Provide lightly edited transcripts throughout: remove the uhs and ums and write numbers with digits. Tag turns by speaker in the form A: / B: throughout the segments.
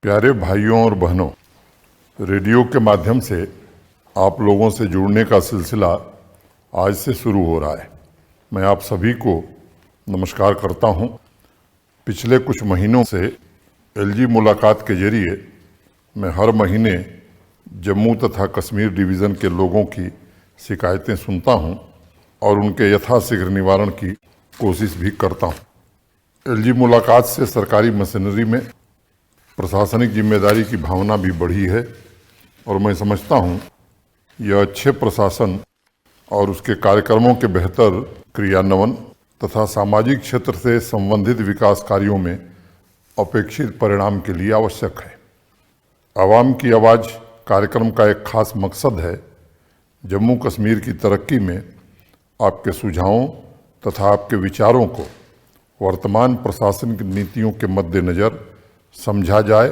A: प्यारे भाइयों और बहनों, रेडियो के माध्यम से आप लोगों से जुड़ने का सिलसिला आज से शुरू हो रहा है। मैं आप सभी को नमस्कार करता हूं। पिछले कुछ महीनों से एलजी मुलाकात के जरिए मैं हर महीने जम्मू तथा कश्मीर डिवीज़न के लोगों की शिकायतें सुनता हूं और उनके यथाशीघ्र निवारण की कोशिश भी करता हूं। एलजी मुलाकात से सरकारी मशीनरी में प्रशासनिक जिम्मेदारी की भावना भी बढ़ी है और मैं समझता हूं यह अच्छे प्रशासन और उसके कार्यक्रमों के बेहतर क्रियान्वयन तथा सामाजिक क्षेत्र से संबंधित विकास कार्यों में अपेक्षित परिणाम के लिए आवश्यक है। आवाम की आवाज़ कार्यक्रम का एक खास मकसद है जम्मू कश्मीर की तरक्की में आपके सुझावों तथा आपके विचारों को वर्तमान प्रशासनिक नीतियों के मद्देनज़र समझा जाए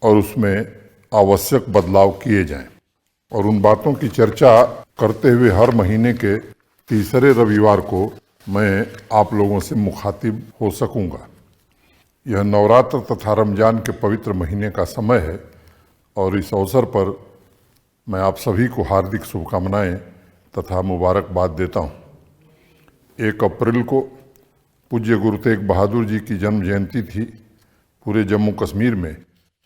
A: और उसमें आवश्यक बदलाव किए जाएं और उन बातों की चर्चा करते हुए हर महीने के तीसरे रविवार को मैं आप लोगों से मुखातिब हो सकूंगा। यह नवरात्र तथा रमज़ान के पवित्र महीने का समय है और इस अवसर पर मैं आप सभी को हार्दिक शुभकामनाएं तथा मुबारकबाद देता हूं। 1 अप्रैल को पूज्य गुरु तेग बहादुर जी की जन्म जयंती थी। पूरे जम्मू कश्मीर में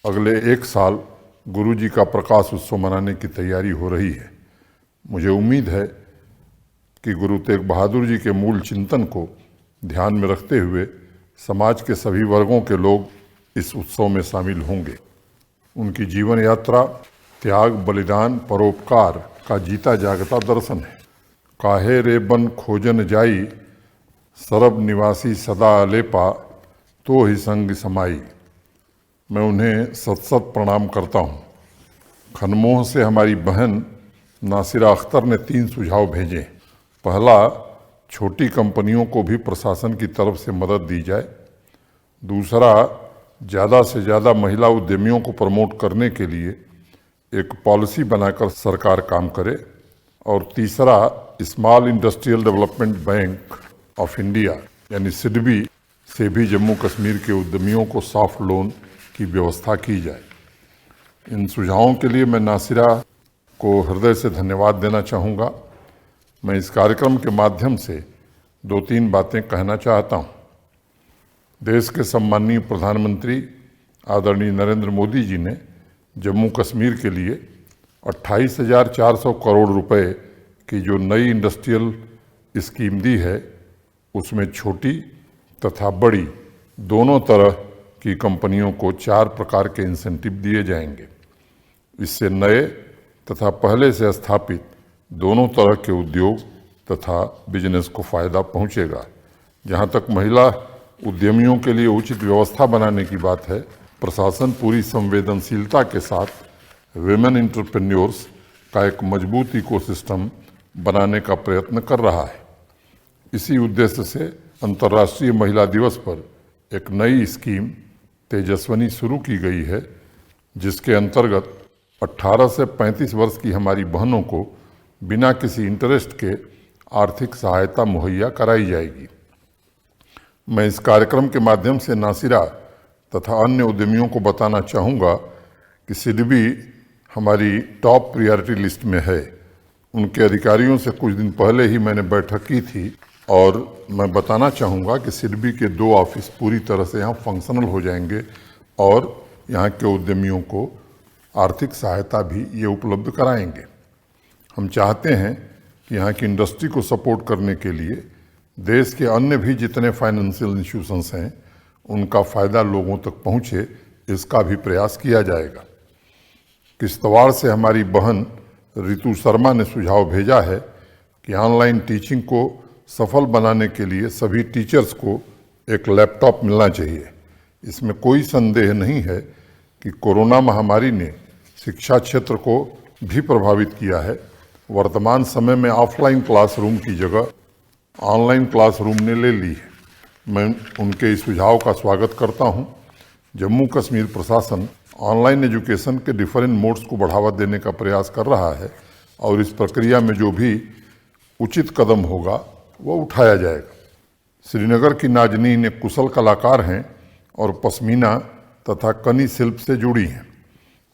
A: अगले 1 साल गुरु जी का प्रकाश उत्सव मनाने की तैयारी हो रही है। मुझे उम्मीद है कि गुरु तेग बहादुर जी के मूल चिंतन को ध्यान में रखते हुए समाज के सभी वर्गों के लोग इस उत्सव में शामिल होंगे। उनकी जीवन यात्रा त्याग, बलिदान, परोपकार का जीता जागता दर्शन है। काहे रे बन खोजन जाई, सरब निवासी सदा लेपा, तो ही संग समाई। मैं उन्हें सत सत प्रणाम करता हूँ। खनमोह से हमारी बहन नासिरा अख्तर ने 3 सुझाव भेजे। पहला, छोटी कंपनियों को भी प्रशासन की तरफ से मदद दी जाए। दूसरा, ज़्यादा से ज़्यादा महिला उद्यमियों को प्रमोट करने के लिए एक पॉलिसी बनाकर सरकार काम करे। और तीसरा, small industrial development bank of India यानी सिडबी से भी जम्मू कश्मीर के उद्यमियों को सॉफ्ट लोन की व्यवस्था की जाए। इन सुझावों के लिए मैं नासिरा को हृदय से धन्यवाद देना चाहूँगा। मैं इस कार्यक्रम के माध्यम से 2-3 बातें कहना चाहता हूँ। देश के सम्माननीय प्रधानमंत्री आदरणीय नरेंद्र मोदी जी ने जम्मू कश्मीर के लिए 28,400 करोड़ रुपए की जो नई इंडस्ट्रियल स्कीम दी है, उसमें छोटी तथा बड़ी दोनों तरह की कंपनियों को 4 प्रकार के इंसेंटिव दिए जाएंगे। इससे नए तथा पहले से स्थापित दोनों तरह के उद्योग तथा बिजनेस को फायदा पहुंचेगा। जहां तक महिला उद्यमियों के लिए उचित व्यवस्था बनाने की बात है, प्रशासन पूरी संवेदनशीलता के साथ विमेन एंटरप्रेन्योर्स का एक मजबूत इकोसिस्टम बनाने का प्रयत्न कर रहा है। इसी उद्देश्य से अंतर्राष्ट्रीय महिला दिवस पर एक नई स्कीम तेजस्विनी शुरू की गई है, जिसके अंतर्गत 18 से 35 वर्ष की हमारी बहनों को बिना किसी इंटरेस्ट के आर्थिक सहायता मुहैया कराई जाएगी। मैं इस कार्यक्रम के माध्यम से नासिरा तथा अन्य उद्यमियों को बताना चाहूँगा कि सिडबी हमारी टॉप प्रायोरिटी लिस्ट में है। उनके अधिकारियों से कुछ दिन पहले ही मैंने बैठक की थी और मैं बताना चाहूँगा कि सिडबी के 2 ऑफिस पूरी तरह से यहाँ फंक्शनल हो जाएंगे और यहाँ के उद्यमियों को आर्थिक सहायता भी ये उपलब्ध कराएंगे। हम चाहते हैं कि यहाँ की इंडस्ट्री को सपोर्ट करने के लिए देश के अन्य भी जितने फाइनेंशियल इंस्टीट्यूशंस हैं, उनका फ़ायदा लोगों तक पहुँचे, इसका भी प्रयास किया जाएगा। किश्तवाड़ से हमारी बहन रितु शर्मा ने सुझाव भेजा है कि ऑनलाइन टीचिंग को सफल बनाने के लिए सभी टीचर्स को एक लैपटॉप मिलना चाहिए। इसमें कोई संदेह नहीं है कि कोरोना महामारी ने शिक्षा क्षेत्र को भी प्रभावित किया है। वर्तमान समय में ऑफलाइन क्लासरूम की जगह ऑनलाइन क्लासरूम ने ले ली है। मैं उनके इस सुझाव का स्वागत करता हूं। जम्मू कश्मीर प्रशासन ऑनलाइन एजुकेशन के डिफरेंट मोड्स को बढ़ावा देने का प्रयास कर रहा है और इस प्रक्रिया में जो भी उचित कदम होगा वो उठाया जाएगा। श्रीनगर की नाजनीन एक कुशल कलाकार हैं और पश्मीना तथा कनी शिल्प से जुड़ी हैं।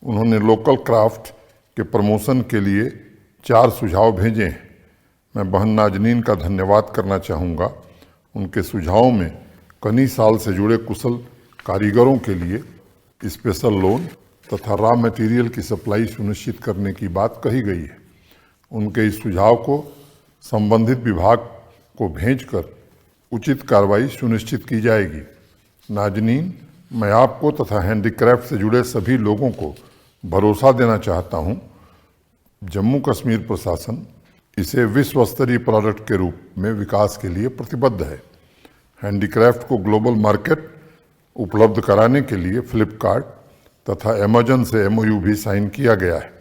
A: उन्होंने लोकल क्राफ्ट के प्रमोशन के लिए 4 सुझाव भेजे हैं। मैं बहन नाजनीन का धन्यवाद करना चाहूँगा। उनके सुझावों में कनी साल से जुड़े कुशल कारीगरों के लिए स्पेशल लोन तथा रॉ मटेरियल की सप्लाई सुनिश्चित करने की बात कही गई है। उनके इस सुझाव को संबंधित विभाग को भेजकर उचित कार्रवाई सुनिश्चित की जाएगी। नाजनीन, मैं आपको तथा हैंडीक्राफ्ट से जुड़े सभी लोगों को भरोसा देना चाहता हूं, जम्मू कश्मीर प्रशासन इसे विश्व स्तरीय प्रोडक्ट के रूप में विकास के लिए प्रतिबद्ध है। हैंडीक्राफ्ट को ग्लोबल मार्केट उपलब्ध कराने के लिए फ्लिपकार्ट तथा अमेजन से MOU भी साइन किया गया है।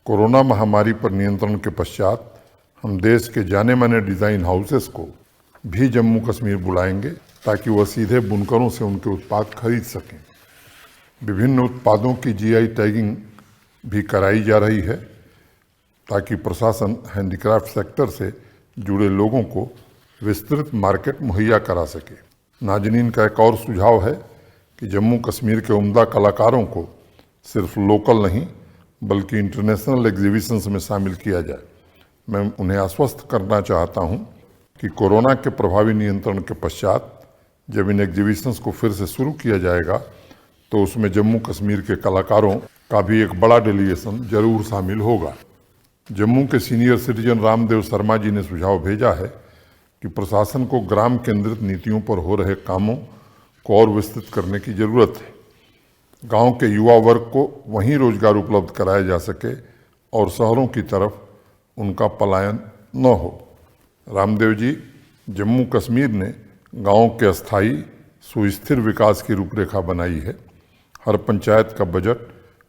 A: कोरोना महामारी पर नियंत्रण के पश्चात हम देश के जाने माने डिज़ाइन हाउसेस को भी जम्मू कश्मीर बुलाएंगे ताकि वह सीधे बुनकरों से उनके उत्पाद खरीद सकें। विभिन्न उत्पादों की GI टैगिंग भी कराई जा रही है ताकि प्रशासन हैंडीक्राफ्ट सेक्टर से जुड़े लोगों को विस्तृत मार्केट मुहैया करा सके। नाजनीन का एक और सुझाव है कि जम्मू कश्मीर के उम्दा कलाकारों को सिर्फ लोकल नहीं बल्कि इंटरनेशनल एग्जीबिशंस में शामिल किया जाए। मैं उन्हें आश्वस्त करना चाहता हूं कि कोरोना के प्रभावी नियंत्रण के पश्चात जब इन एग्जीबिशंस को फिर से शुरू किया जाएगा तो उसमें जम्मू कश्मीर के कलाकारों का भी एक बड़ा डेलीगेशन जरूर शामिल होगा। जम्मू के सीनियर सिटीजन रामदेव शर्मा जी ने सुझाव भेजा है कि प्रशासन को ग्राम केंद्रित नीतियों पर हो रहे कामों को और विस्तृत करने की जरूरत है। गांव के युवा वर्ग को वहीं रोजगार उपलब्ध कराया जा सके और शहरों की तरफ उनका पलायन न हो। रामदेव जी, जम्मू कश्मीर ने गांव के अस्थायी सुस्थिर विकास की रूपरेखा बनाई है। हर पंचायत का बजट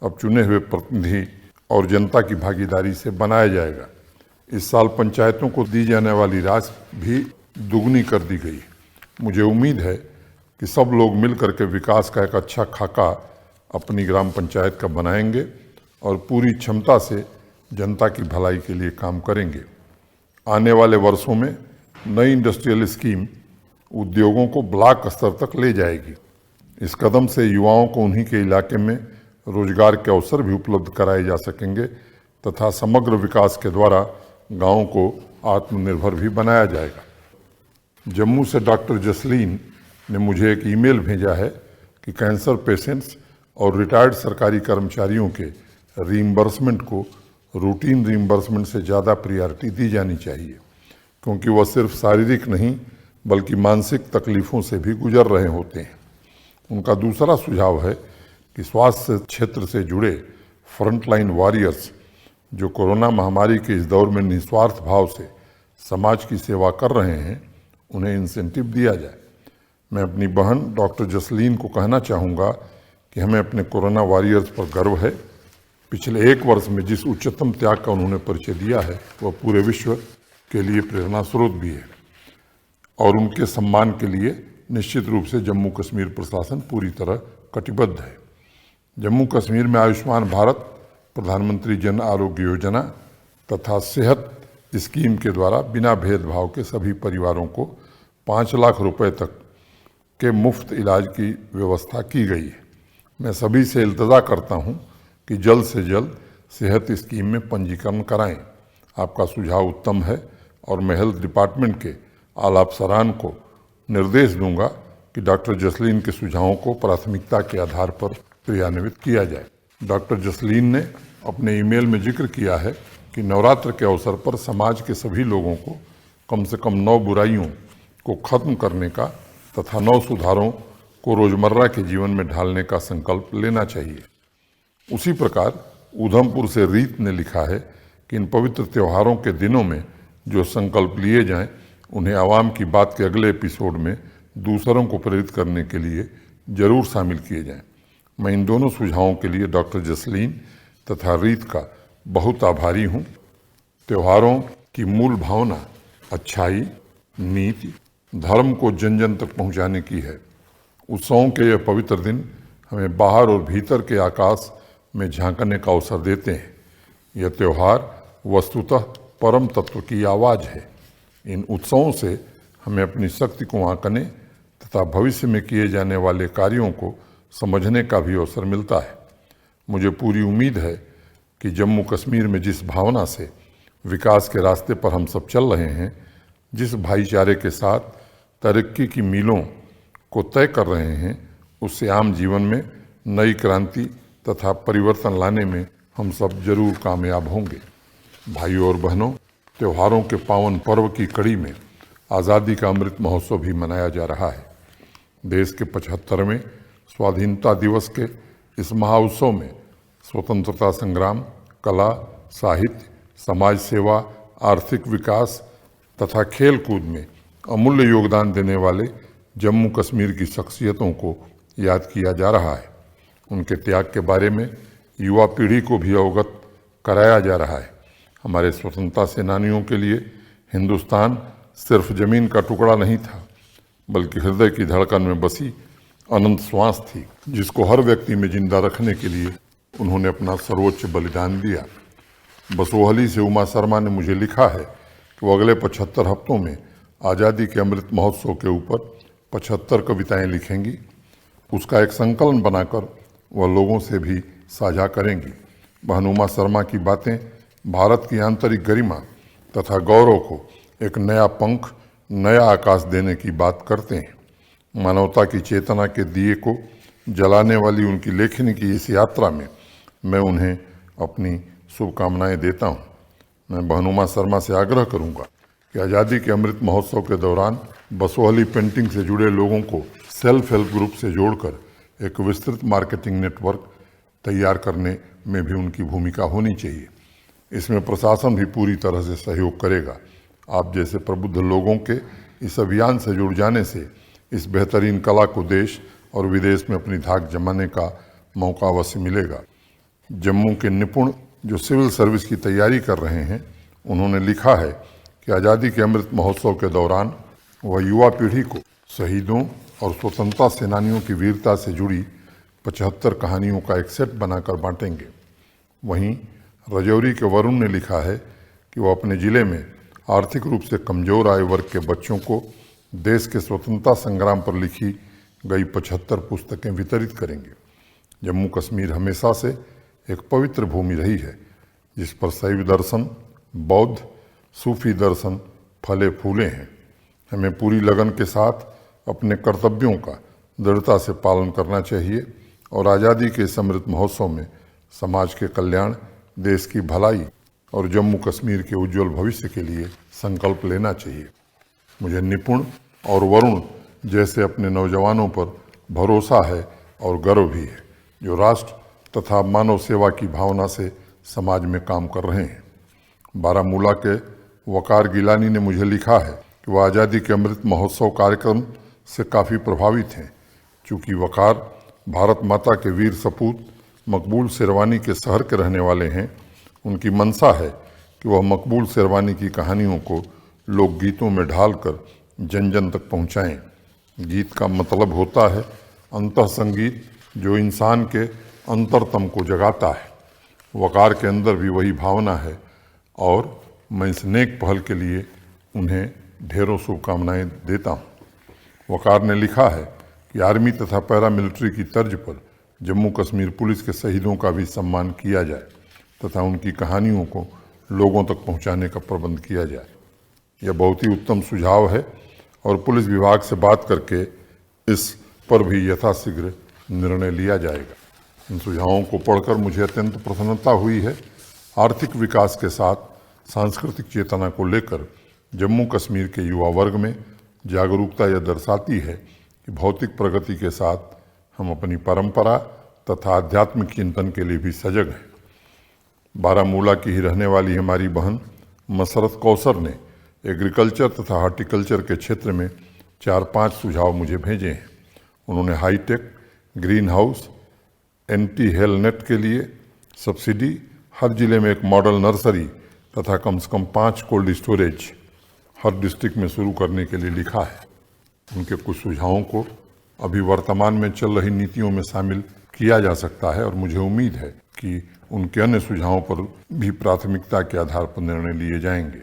A: अब चुने हुए प्रतिनिधि और जनता की भागीदारी से बनाया जाएगा। इस साल पंचायतों को दी जाने वाली राशि भी दुगनी कर दी गई। मुझे उम्मीद है कि सब लोग मिलकर के विकास का एक अच्छा खाका अपनी ग्राम पंचायत का बनाएंगे और पूरी क्षमता से जनता की भलाई के लिए काम करेंगे। आने वाले वर्षों में नई इंडस्ट्रियल स्कीम उद्योगों को ब्लॉक स्तर तक ले जाएगी। इस कदम से युवाओं को उन्हीं के इलाके में रोजगार के अवसर भी उपलब्ध कराए जा सकेंगे तथा समग्र विकास के द्वारा गांवों को आत्मनिर्भर भी बनाया जाएगा। जम्मू से डॉक्टर जसलीन ने मुझे एक ईमेल भेजा है कि कैंसर पेशेंट्स और रिटायर्ड सरकारी कर्मचारियों के रीइंबर्समेंट को रूटीन रीइंबर्समेंट से ज़्यादा प्रायोरिटी दी जानी चाहिए, क्योंकि वह सिर्फ शारीरिक नहीं बल्कि मानसिक तकलीफ़ों से भी गुजर रहे होते हैं। उनका दूसरा सुझाव है कि स्वास्थ्य क्षेत्र से जुड़े फ्रंटलाइन वॉरियर्स जो कोरोना महामारी के इस दौर में निस्वार्थ भाव से समाज की सेवा कर रहे हैं, उन्हें इंसेंटिव दिया जाए। मैं अपनी बहन डॉक्टर जसलीन को कहना चाहूँगा कि हमें अपने कोरोना वॉरियर्स पर गर्व है। पिछले 1 वर्ष में जिस उच्चतम त्याग का उन्होंने परिचय दिया है वह पूरे विश्व के लिए प्रेरणा स्रोत भी है और उनके सम्मान के लिए निश्चित रूप से जम्मू कश्मीर प्रशासन पूरी तरह कटिबद्ध है। जम्मू कश्मीर में आयुष्मान भारत, प्रधानमंत्री जन आरोग्य योजना तथा सेहत स्कीम के द्वारा बिना भेदभाव के सभी परिवारों को 5 लाख रुपए तक के मुफ्त इलाज की व्यवस्था की गई है। मैं सभी से इल्तजा करता हूं कि जल्द से जल्द सेहत स्कीम में पंजीकरण कराएं। आपका सुझाव उत्तम है और मैं हेल्थ डिपार्टमेंट के आला अफसरान को निर्देश दूंगा कि डॉक्टर जसलीन के सुझावों को प्राथमिकता के आधार पर क्रियान्वित किया जाए। डॉक्टर जसलीन ने अपने ईमेल में जिक्र किया है कि नवरात्र के अवसर पर समाज के सभी लोगों को कम से कम 9 बुराइयों को खत्म करने का तथा 9 सुधारों को रोजमर्रा के जीवन में ढालने का संकल्प लेना चाहिए। उसी प्रकार उधमपुर से रीत ने लिखा है कि इन पवित्र त्योहारों के दिनों में जो संकल्प लिए जाएं, उन्हें आवाम की बात के अगले एपिसोड में दूसरों को प्रेरित करने के लिए जरूर शामिल किए जाएं। मैं इन दोनों सुझावों के लिए डॉक्टर जसलीन तथा रीत का बहुत आभारी हूँ। त्योहारों की मूल भावना अच्छाई, नीति, धर्म को जन जन तक पहुँचाने की है। उत्सवों के यह पवित्र दिन हमें बाहर और भीतर के आकाश में झांकने का अवसर देते हैं। यह त्यौहार वस्तुतः परम तत्व की आवाज़ है। इन उत्सवों से हमें अपनी शक्ति को आंकने तथा भविष्य में किए जाने वाले कार्यों को समझने का भी अवसर मिलता है। मुझे पूरी उम्मीद है कि जम्मू कश्मीर में जिस भावना से विकास के रास्ते पर हम सब चल रहे हैं, जिस भाईचारे के साथ तरक्की की मीलों को तय कर रहे हैं, उससे आम जीवन में नई क्रांति तथा परिवर्तन लाने में हम सब जरूर कामयाब होंगे। भाइयों और बहनों, त्योहारों के पावन पर्व की कड़ी में आज़ादी का अमृत महोत्सव भी मनाया जा रहा है। देश के 75वें स्वाधीनता दिवस के इस महाउत्सव में स्वतंत्रता संग्राम, कला, साहित्य, समाज सेवा, आर्थिक विकास तथा खेल कूद में अमूल्य योगदान देने वाले जम्मू कश्मीर की शख्सियतों को याद किया जा रहा है। उनके त्याग के बारे में युवा पीढ़ी को भी अवगत कराया जा रहा है। हमारे स्वतंत्रता सेनानियों के लिए हिंदुस्तान सिर्फ जमीन का टुकड़ा नहीं था, बल्कि हृदय की धड़कन में बसी अनंत श्वास थी, जिसको हर व्यक्ति में जिंदा रखने के लिए उन्होंने अपना सर्वोच्च बलिदान दिया। बसोहली से उमा शर्मा ने मुझे लिखा है कि वो अगले 75 हफ्तों में आज़ादी के अमृत महोत्सव के ऊपर 75 कविताएं लिखेंगी। उसका एक संकलन बनाकर वह लोगों से भी साझा करेंगी। बहन उमा शर्मा की बातें भारत की आंतरिक गरिमा तथा गौरव को एक नया पंख, नया आकाश देने की बात करते हैं। मानवता की चेतना के दिए को जलाने वाली उनकी लेखनी की इस यात्रा में मैं उन्हें अपनी शुभकामनाएं देता हूं। मैं बहन उमा शर्मा से आग्रह करूंगा कि आज़ादी के अमृत महोत्सव के दौरान बसोहली पेंटिंग से जुड़े लोगों को सेल्फ हेल्प ग्रुप से जोड़कर एक विस्तृत मार्केटिंग नेटवर्क तैयार करने में भी उनकी भूमिका होनी चाहिए। इसमें प्रशासन भी पूरी तरह से सहयोग करेगा। आप जैसे प्रबुद्ध लोगों के इस अभियान से जुड़ जाने से इस बेहतरीन कला को देश और विदेश में अपनी धाक जमाने का मौका अवश्य मिलेगा। जम्मू के निपुण जो सिविल सर्विस की तैयारी कर रहे हैं, उन्होंने लिखा है कि आज़ादी के अमृत महोत्सव के दौरान वह युवा पीढ़ी को शहीदों और स्वतंत्रता सेनानियों की वीरता से जुड़ी 75 कहानियों का एक सेट बनाकर बांटेंगे। वहीं राजौरी के वरुण ने लिखा है कि वह अपने ज़िले में आर्थिक रूप से कमज़ोर आय वर्ग के बच्चों को देश के स्वतंत्रता संग्राम पर लिखी गई 75 पुस्तकें वितरित करेंगे। जम्मू कश्मीर हमेशा से एक पवित्र भूमि रही है, जिस पर शैव दर्शन, बौद्ध, सूफी दर्शन फले फूले हैं। हमें पूरी लगन के साथ अपने कर्तव्यों का दृढ़ता से पालन करना चाहिए और आज़ादी के इस अमृत महोत्सव में समाज के कल्याण, देश की भलाई और जम्मू कश्मीर के उज्जवल भविष्य के लिए संकल्प लेना चाहिए। मुझे निपुण और वरुण जैसे अपने नौजवानों पर भरोसा है और गर्व भी है, जो राष्ट्र तथा मानव सेवा की भावना से समाज में काम कर रहे हैं। बारामूला के वकार गिलानी ने मुझे लिखा है कि वह आज़ादी के अमृत महोत्सव कार्यक्रम से काफ़ी प्रभावित हैं। चूँकि वकार भारत माता के वीर सपूत मकबूल शेरवानी के शहर के रहने वाले हैं, उनकी मंशा है कि वह मकबूल शेरवानी की कहानियों को लोकगीतों में ढालकर जन जन तक पहुँचाएँ। गीत का मतलब होता है अंतः संगीत, जो इंसान के अंतरतम को जगाता है। वकार के अंदर भी वही भावना है और मैं इस नेक पहल के लिए उन्हें ढेरों शुभकामनाएं देता हूँ। वकार ने लिखा है कि आर्मी तथा पैरामिलिट्री की तर्ज पर जम्मू कश्मीर पुलिस के शहीदों का भी सम्मान किया जाए तथा उनकी कहानियों को लोगों तक पहुंचाने का प्रबंध किया जाए। यह बहुत ही उत्तम सुझाव है और पुलिस विभाग से बात करके इस पर भी यथाशीघ्र निर्णय लिया जाएगा। इन सुझावों को पढ़कर मुझे अत्यंत प्रसन्नता हुई है। आर्थिक विकास के साथ सांस्कृतिक चेतना को लेकर जम्मू कश्मीर के युवा वर्ग में जागरूकता यह दर्शाती है कि भौतिक प्रगति के साथ हम अपनी परंपरा तथा आध्यात्मिक चिंतन के लिए भी सजग हैं। बारामूला की ही रहने वाली हमारी बहन मसरत कौसर ने एग्रीकल्चर तथा हार्टिकल्चर के क्षेत्र में 4-5 सुझाव मुझे भेजे हैं। उन्होंने hi tech green house, anti hail net के लिए सब्सिडी, हर जिले में एक मॉडल नर्सरी तथा कम से कम 5 कोल्ड स्टोरेज हर डिस्ट्रिक्ट में शुरू करने के लिए लिखा है। उनके कुछ सुझावों को अभी वर्तमान में चल रही नीतियों में शामिल किया जा सकता है और मुझे उम्मीद है कि उनके अन्य सुझावों पर भी प्राथमिकता के आधार पर निर्णय लिए जाएंगे।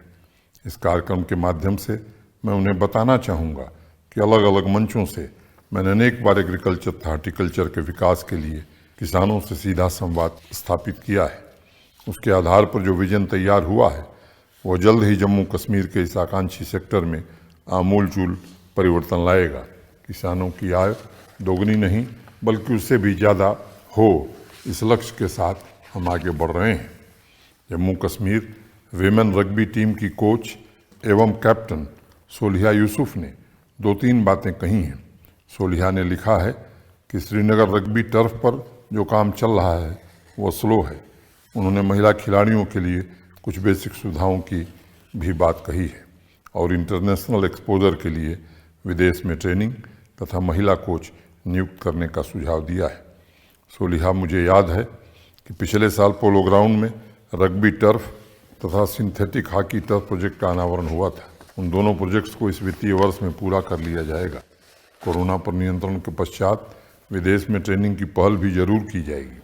A: इस कार्यक्रम के माध्यम से मैं उन्हें बताना चाहूँगा कि अलग अलग मंचों से मैंने अनेक बार एग्रीकल्चर तथा हार्टिकल्चर के विकास के लिए किसानों से सीधा संवाद स्थापित किया है। उसके आधार पर जो विजन तैयार हुआ है वो जल्द ही जम्मू कश्मीर के इस आकांक्षी सेक्टर में आमूलचूल परिवर्तन लाएगा। किसानों की आय दोगुनी नहीं बल्कि उससे भी ज़्यादा हो, इस लक्ष्य के साथ हम आगे बढ़ रहे हैं। Jammu Kashmir women rugby team की कोच एवं कैप्टन सोलिहा यूसुफ ने 2-3 बातें कही हैं। सोलिहा ने लिखा है कि श्रीनगर रग्बी टर्फ पर जो काम चल रहा है वो स्लो है। उन्होंने महिला खिलाड़ियों के लिए कुछ बेसिक सुविधाओं की भी बात कही है और इंटरनेशनल एक्सपोजर के लिए विदेश में ट्रेनिंग तथा महिला कोच नियुक्त करने का सुझाव दिया है। सोलिहा, मुझे याद है कि पिछले साल पोलो ग्राउंड में रग्बी टर्फ तथा सिंथेटिक हॉकी टर्फ प्रोजेक्ट का अनावरण हुआ था। उन दोनों प्रोजेक्ट्स को इस वित्तीय वर्ष में पूरा कर लिया जाएगा। कोरोना पर नियंत्रण के पश्चात विदेश में ट्रेनिंग की पहल भी जरूर की जाएगी।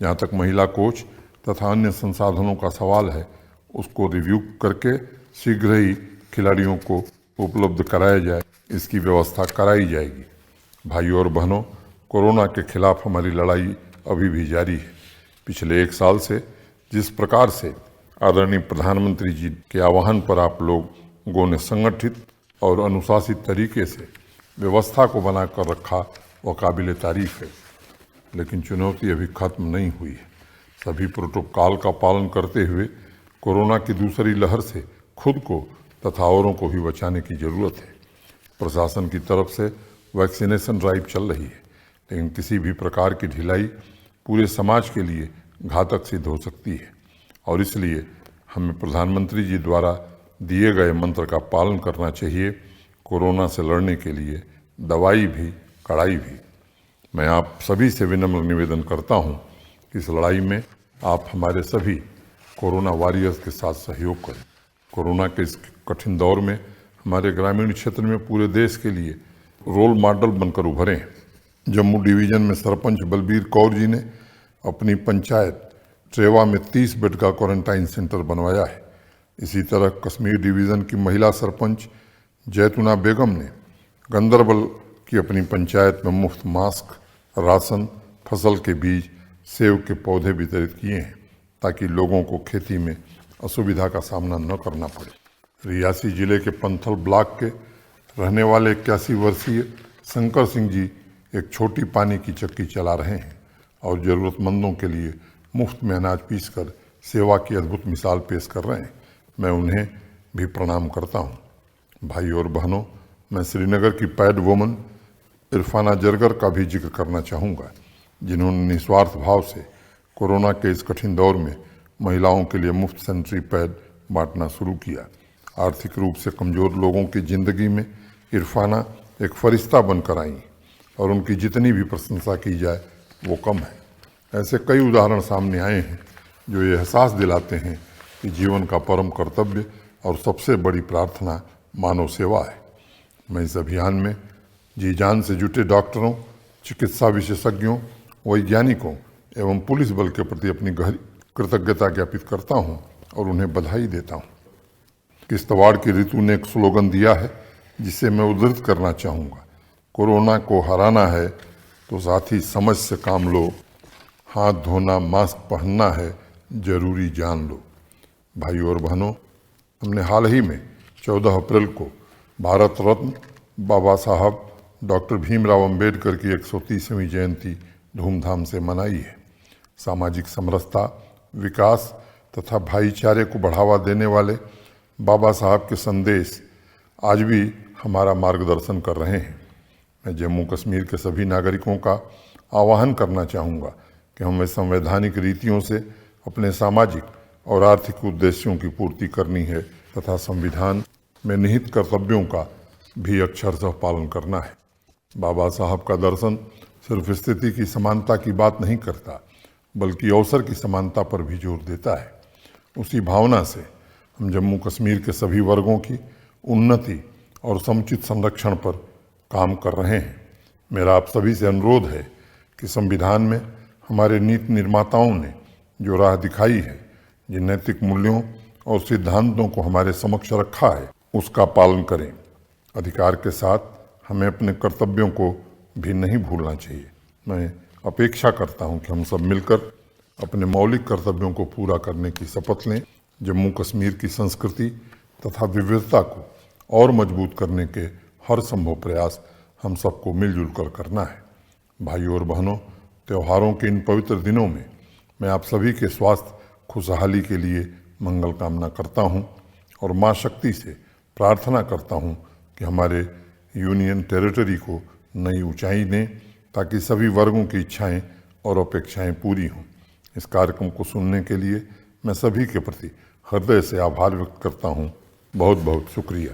A: जहाँ तक महिला कोच तथा अन्य संसाधनों का सवाल है, उसको रिव्यू करके शीघ्र ही खिलाड़ियों को उपलब्ध कराया जाए, इसकी व्यवस्था कराई जाएगी। भाइयों और बहनों, कोरोना के खिलाफ हमारी लड़ाई अभी भी जारी है। पिछले 1 साल से जिस प्रकार से आदरणीय प्रधानमंत्री जी के आह्वान पर आप लोगों ने संगठित और अनुशासित तरीके से व्यवस्था को बनाकर रखा, वह काबिल तारीफ है। लेकिन चुनौती अभी खत्म नहीं हुई है। सभी प्रोटोकॉल का पालन करते हुए कोरोना की दूसरी लहर से खुद को तथा औरों को भी बचाने की जरूरत है। प्रशासन की तरफ से वैक्सीनेशन ड्राइव चल रही है, लेकिन किसी भी प्रकार की ढिलाई पूरे समाज के लिए घातक सिद्ध हो सकती है और इसलिए हमें प्रधानमंत्री जी द्वारा दिए गए मंत्र का पालन करना चाहिए। कोरोना से लड़ने के लिए दवाई भी कड़ाई भी। मैं आप सभी से विनम्र निवेदन करता हूं कि इस लड़ाई में आप हमारे सभी कोरोना वॉरियर्स के साथ सहयोग करें। कोरोना के इस कठिन दौर में हमारे ग्रामीण क्षेत्र में पूरे देश के लिए रोल मॉडल बनकर उभरे हैं। जम्मू डिवीजन में सरपंच बलबीर कौर जी ने अपनी पंचायत ट्रेवा में 30 बेड का क्वारंटाइन सेंटर बनवाया है। इसी तरह कश्मीर डिवीज़न की महिला सरपंच जैतुना बेगम ने गंदरबल की अपनी पंचायत में मुफ्त मास्क, राशन, फसल के बीज, सेब के पौधे वितरित किए हैं ताकि लोगों को खेती में असुविधा का सामना न करना पड़े। रियासी जिले के पंथल ब्लॉक के रहने वाले 81 वर्षीय शंकर सिंह जी एक छोटी पानी की चक्की चला रहे हैं और ज़रूरतमंदों के लिए मुफ्त में अनाज पीसकर सेवा की अद्भुत मिसाल पेश कर रहे हैं। मैं उन्हें भी प्रणाम करता हूं। भाइयों और बहनों, मैं श्रीनगर की पैड वुमन इरफाना जरगर का भी जिक्र करना चाहूँगा, जिन्होंने निस्वार्थ भाव से कोरोना के इस कठिन दौर में महिलाओं के लिए मुफ्त सैनिटरी पैड बांटना शुरू किया। आर्थिक रूप से कमज़ोर लोगों की ज़िंदगी में इरफाना एक फरिश्ता बनकर आई और उनकी जितनी भी प्रशंसा की जाए वो कम है। ऐसे कई उदाहरण सामने आए हैं जो ये एहसास दिलाते हैं कि जीवन का परम कर्तव्य और सबसे बड़ी प्रार्थना मानव सेवा है। मैं इस अभियान में जी जान से जुटे डॉक्टरों, चिकित्सा विशेषज्ञों, वैज्ञानिकों एवं पुलिस बल के प्रति अपनी गहरी कृतज्ञता ज्ञापित करता हूं और उन्हें बधाई देता हूं। किश्तवाड़ की ऋतु ने एक स्लोगन दिया है जिसे मैं उद्धृत करना चाहूँगा। कोरोना को हराना है तो साथी समझ से काम लो, हाथ धोना, मास्क पहनना है, जरूरी जान लो। भाइयों और बहनों, हमने हाल ही में 14 अप्रैल को भारत रत्न बाबा साहब डॉक्टर भीमराव अंबेडकर की 130वीं जयंती धूमधाम से मनाई है। सामाजिक समरसता, विकास तथा भाईचारे को बढ़ावा देने वाले बाबा साहब के संदेश आज भी हमारा मार्गदर्शन कर रहे हैं। मैं जम्मू कश्मीर के सभी नागरिकों का आह्वान करना चाहूँगा कि हमें संवैधानिक रीतियों से अपने सामाजिक और आर्थिक उद्देश्यों की पूर्ति करनी है तथा संविधान में निहित कर्तव्यों का भी अक्षरशः पालन करना है। बाबा साहब का दर्शन सिर्फ स्थिति की समानता की बात नहीं करता, बल्कि अवसर की समानता पर भी जोर देता है। उसी भावना से हम जम्मू कश्मीर के सभी वर्गों की उन्नति और समुचित संरक्षण पर काम कर रहे हैं। मेरा आप सभी से अनुरोध है कि संविधान में हमारे नीति निर्माताओं ने जो राह दिखाई है, जिन नैतिक मूल्यों और सिद्धांतों को हमारे समक्ष रखा है, उसका पालन करें। अधिकार के साथ हमें अपने कर्तव्यों को भी नहीं भूलना चाहिए। मैं अपेक्षा करता हूं कि हम सब मिलकर अपने मौलिक कर्तव्यों को पूरा करने की शपथ लें। जम्मू कश्मीर की संस्कृति तथा विविधता को और मजबूत करने के हर संभव प्रयास हम सबको मिलजुल कर करना है। भाइयों और बहनों, त्योहारों के इन पवित्र दिनों में मैं आप सभी के स्वास्थ्य खुशहाली के लिए मंगल कामना करता हूं और मां शक्ति से प्रार्थना करता हूं कि हमारे यूनियन टेरिटरी को नई ऊंचाई दें ताकि सभी वर्गों की इच्छाएं और अपेक्षाएं पूरी हों। इस कार्यक्रम को सुनने के लिए मैं सभी के प्रति हृदय से आभार व्यक्त करता हूं। बहुत बहुत शुक्रिया।